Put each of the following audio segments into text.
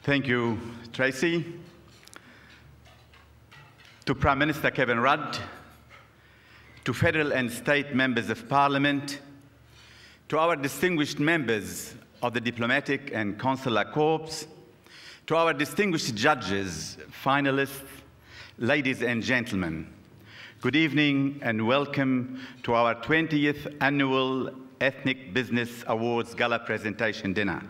Thank you, Tracy. To Prime Minister Kevin Rudd, to federal and state members of parliament, to our distinguished members of the diplomatic and consular corps, to our distinguished judges, finalists, ladies and gentlemen, good evening and welcome to our 20th Annual Ethnic Business Awards Gala Presentation Dinner.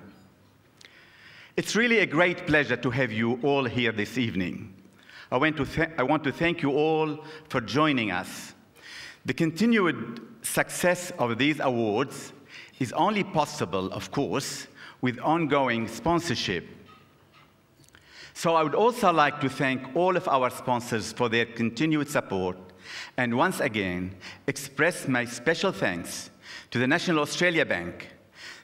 It's really a great pleasure to have you all here this evening. I want to thank you all for joining us. The continued success of these awards is only possible, of course, with ongoing sponsorship. So I would also like to thank all of our sponsors for their continued support, and once again express my special thanks to the National Australia Bank.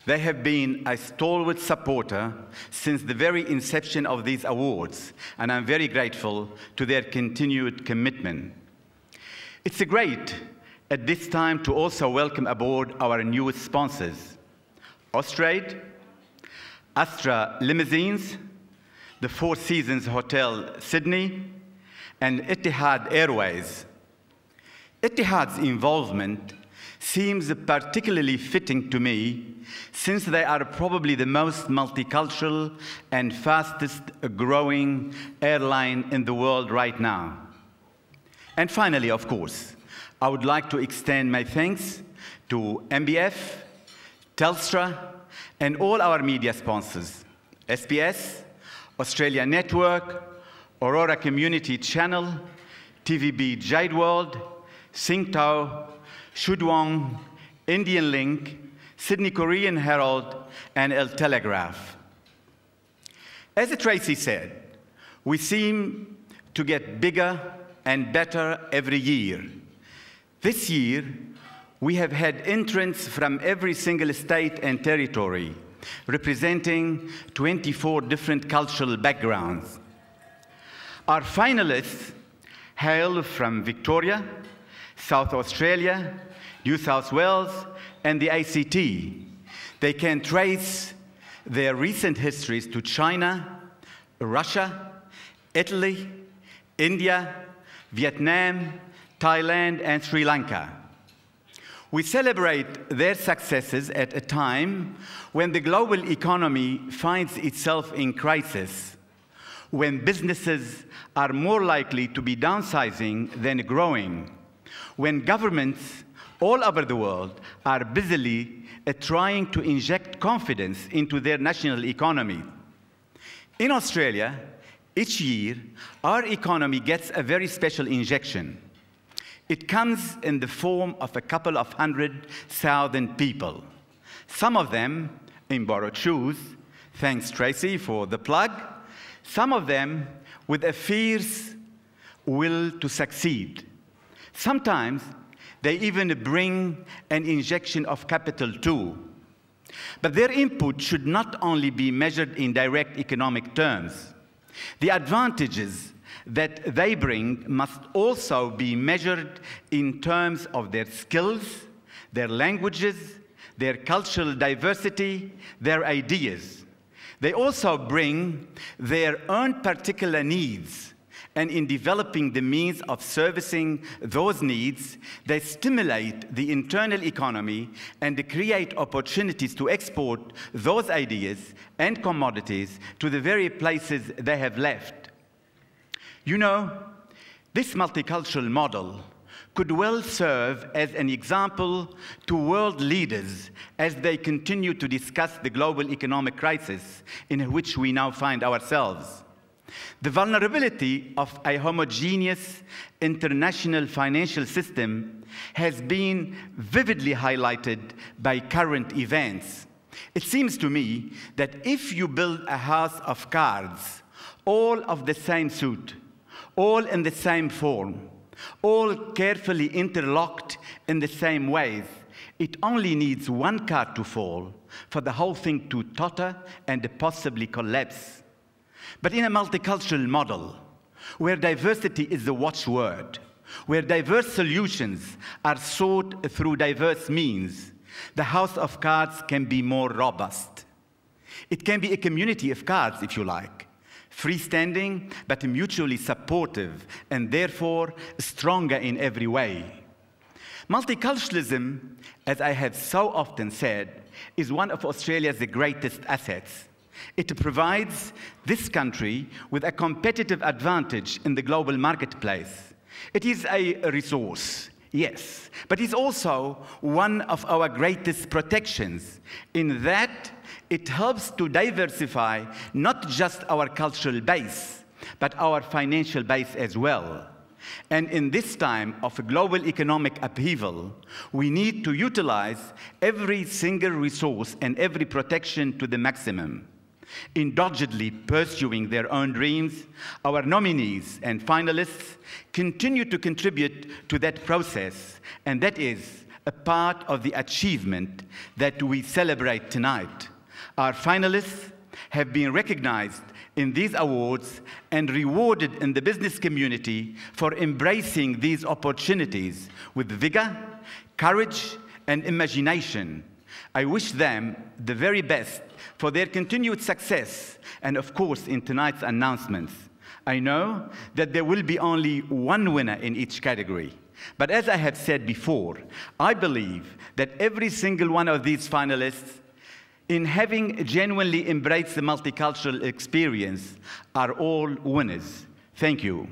They have been a stalwart supporter since the very inception of these awards, and I'm very grateful to their continued commitment. It's great at this time to also welcome aboard our newest sponsors, Austrade, Astra Limousines, the Four Seasons Hotel Sydney, and Etihad Airways. Etihad's involvement seems particularly fitting to me, since they are probably the most multicultural and fastest growing airline in the world right now. And finally, of course, I would like to extend my thanks to MBF, Telstra, and all our media sponsors, SBS, Australia Network, Aurora Community Channel, TVB Jade World, Singtao, Shudwong, Indian Link, Sydney Korean Herald, and El Telegraph. As Tracy said, we seem to get bigger and better every year. This year, we have had entrants from every single state and territory, representing 24 different cultural backgrounds. Our finalists hail from Victoria, South Australia, New South Wales, and the ACT. They can trace their recent histories to China, Russia, Italy, India, Vietnam, Thailand, and Sri Lanka. We celebrate their successes at a time when the global economy finds itself in crisis, when businesses are more likely to be downsizing than growing, when governments all over the world are busily trying to inject confidence into their national economy. In Australia, each year, our economy gets a very special injection. It comes in the form of a couple of 100,000 people. Some of them in borrowed shoes, thanks Tracy for the plug, some of them with a fierce will to succeed. Sometimes they even bring an injection of capital too. But their input should not only be measured in direct economic terms. The advantages that they bring must also be measured in terms of their skills, their languages, their cultural diversity, their ideas. They also bring their own particular needs, and in developing the means of servicing those needs, they stimulate the internal economy and create opportunities to export those ideas and commodities to the very places they have left. You know, this multicultural model could well serve as an example to world leaders as they continue to discuss the global economic crisis in which we now find ourselves. The vulnerability of a homogeneous international financial system has been vividly highlighted by current events. It seems to me that if you build a house of cards, all of the same suit, all in the same form, all carefully interlocked in the same ways, it only needs one card to fall for the whole thing to totter and possibly collapse. But in a multicultural model, where diversity is the watchword, where diverse solutions are sought through diverse means, the house of cards can be more robust. It can be a community of cards, if you like, freestanding but mutually supportive and therefore stronger in every way. Multiculturalism, as I have so often said, is one of Australia's greatest assets. It provides this country with a competitive advantage in the global marketplace. It is a resource, yes, but it's also one of our greatest protections in that it helps to diversify not just our cultural base, but our financial base as well. And in this time of global economic upheaval, we need to utilize every single resource and every protection to the maximum. In doggedly pursuing their own dreams, our nominees and finalists continue to contribute to that process, and that is a part of the achievement that we celebrate tonight. Our finalists have been recognized in these awards and rewarded in the business community for embracing these opportunities with vigor, courage, and imagination. I wish them the very best for their continued success and, of course, in tonight's announcements. I know that there will be only one winner in each category. But as I have said before, I believe that every single one of these finalists, in having genuinely embraced the multicultural experience, are all winners. Thank you.